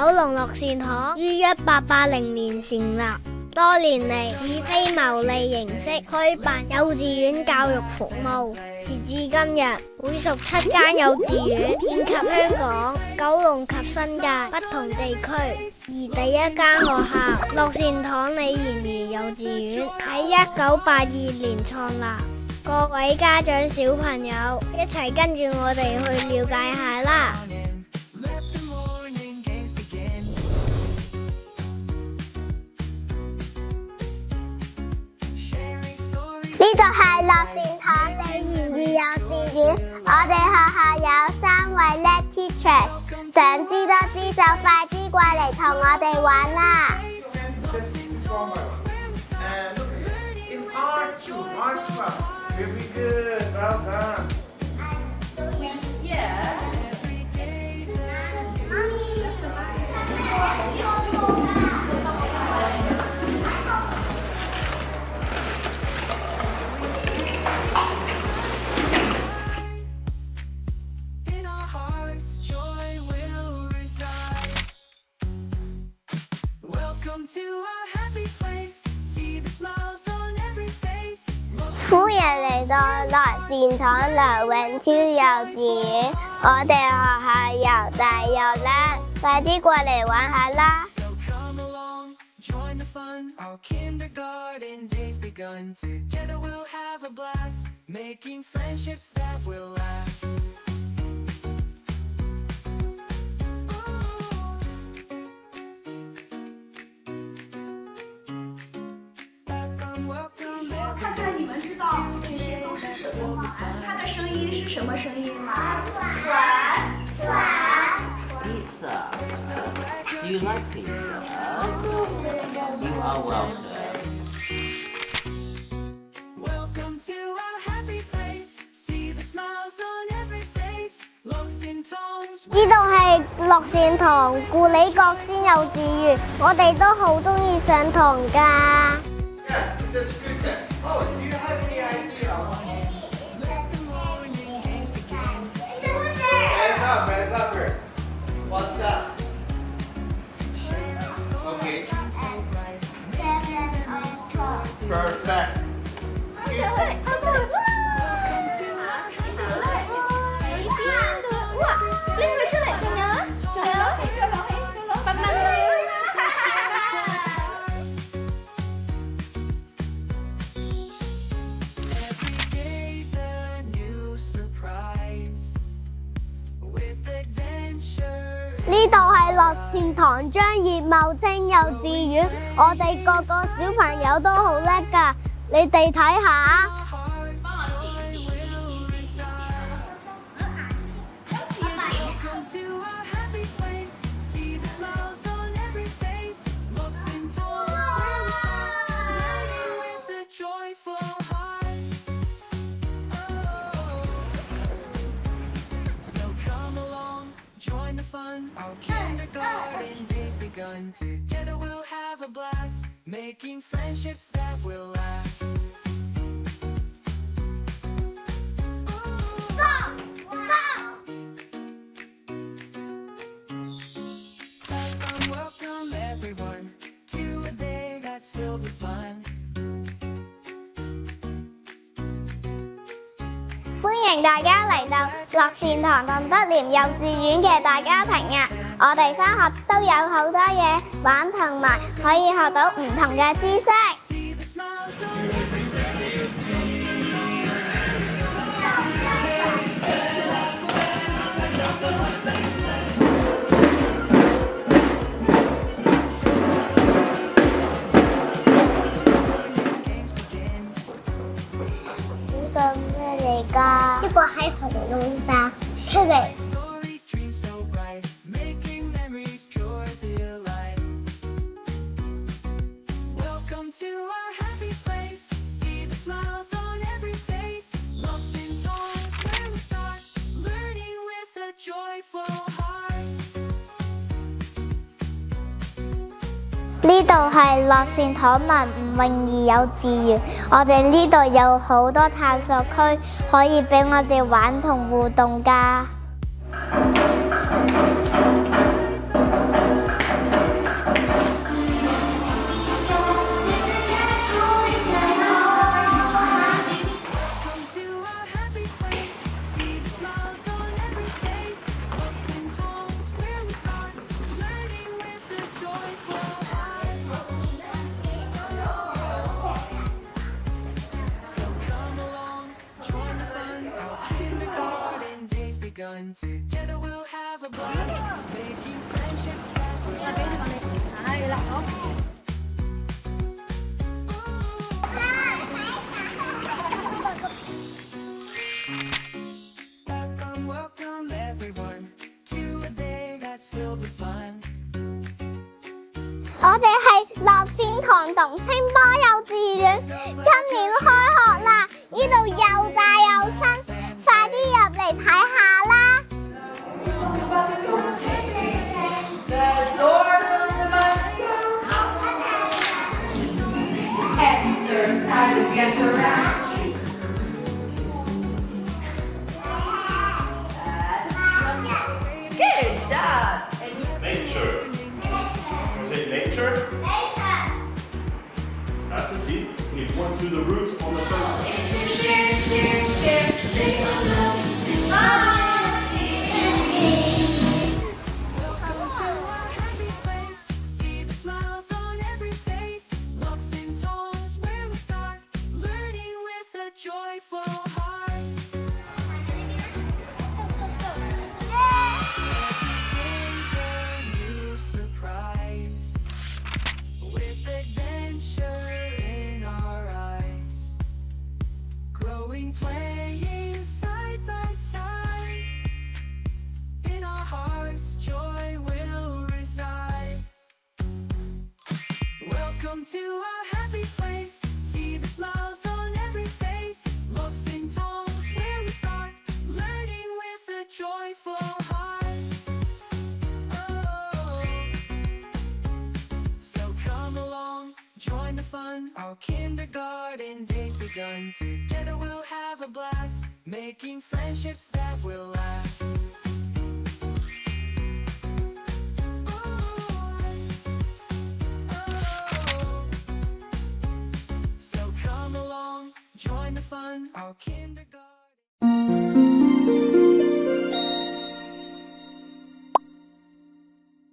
龍樂善堂於1880年成立，多年嚟以非牟利形式開辦幼稚園教育服務，時至今日會屬7間幼稚園，遍及香港、九龍及新界不同地區。而第一間學校樂善堂李賢兒幼稚園喺1982年創立。各位家長小朋友一齊跟住我哋去了解下啦！呢度係樂善堂李賢兒幼稚園，我哋學校有3位叻 teacher， 想知多啲就快啲過嚟同我哋玩啦！Very good, well done. In our hearts, joy will reside. Welcome to our happy place. See the smiles on every face. 歡迎嚟到樂善堂梁永超幼稚園，我哋學校又大又靚，快啲過嚟玩下啦！ So come along, join the fun. Our kindergarten days begun. Together we'll have a blast, making friendships that will last. Welcome, welcome 看看你们知道这些都是什么吗？它的声音是什么声音吗？Pizza. Do you like pizza? You are welcome. Welcome to our happy place. See the smiles on every face. Looks in tones. 呢度係樂善堂顧里國先幼稚園，我哋都好中意上堂㗎。Yes, it's a scooter. Oh, do you have any idea? Hands up first. What's that? Okay. Perfect. Day's a new surprise with adventure. 呢度係樂善堂張葉茂清幼稚園，我哋個個小朋友都好叻㗎，你哋睇下。 Welcome to our happy place. See the smiles on every face. Looks in tones where we start. Learning with a joyful heart. So come along, join the fun. Our kindergarten days begun. Together we'll have a blast, making friendships that will last. Welcome everyone to a day that's filled with fun. 歡迎大家嚟到樂善堂鄧德廉幼稚園嘅大家庭啊！我哋返學都有好多嘢玩，同埋可以學到唔同嘅知識。 See the smiles on every face. Games begin. 呢個咩嚟㗎？呢個係恐龍吧？出嚟！ Stories, dreams so bright, making memories pure delight. Welcome to our happy place. See the smiles on every face. Lost in tones where we start, learning with a joyful heart. 呢度係樂善堂文吳詠儀幼稚園，我哋呢度有好多探索區，可以俾我哋玩同互動㗎。begun. Together we'll have a blast, making friendships that will last. Welcome, welcome everyone to a day that's filled with fun. 我哋係樂善堂同青波幼稚園，今年開學啦！呢度又大又新，快啲入嚟睇下啦！Nature. Say nature. That's the seed. You point to the roots on the plant. Welcome to our happy place. See the smiles on every face. Locks and tones where we start. Learning with a joyful heart. Every day's a new surprise. With adventure in our eyes. Growing, playing side by side. In our hearts, joy will reside. Welcome to our happy place. See the smiles on every face. Looks and tones where we start. Learning with a joyful heart. Oh. So come along, join the fun. Our kindergarten day's begun. Together we'll have a blast, making friendships that will last. So come along, join the fun. Our kindergarten